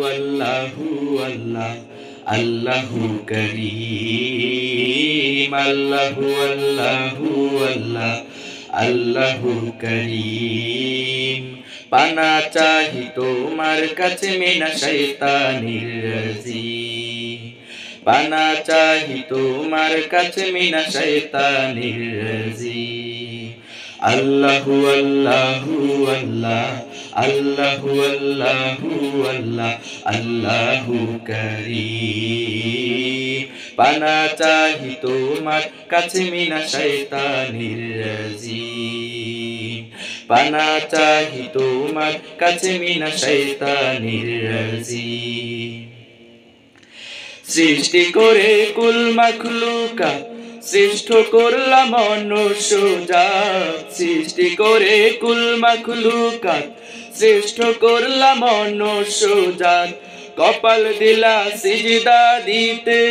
আল্লাহু আল্লাহ আল্লাহু করিম আল্লাহু আল্লাহু আল্লাহ আল্লাহু করিম পানা চাহি তোমার কাছে মিনা শয়তানির রাজিম পানা চাহি তোমার কাছে মিনা শয়তানির রাজিম আল্লাহু আল্লাহু আল্লাহ আল্লাহু আল্লাহু আল্লাহ আল্লাহু করিম পানা চাহি তোমার কাছে মিনা শয়তানির রাজিম পানা চাহি তোমার কাছে মিনা শয়তানির রাজিম সৃষ্টি করে কুল মাখলুকাত শ্রেষ্ঠ করলাম মনুষ্য জাত সৃষ্টি করে কুল মাখলুকাত শ্রেষ্ঠ করলাম মনুষ্য জাত কপাল দিলা সিজদা দিতে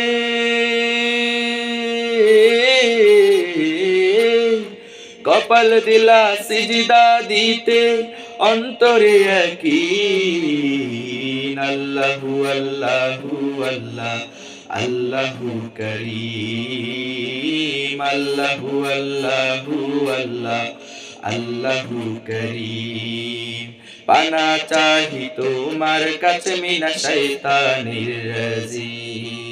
কপাল দিলা সিজদা দিতে অন্তরে ইয়াকিন আল্লাহু আল্লাহু আল্লাহ আল্লাহু করিম আল্লাহু আল্লাহু আল্লাহ আল্লাহু করিম পানা চাহি তোমার কাছে মিনা শয়তানির রাজিম।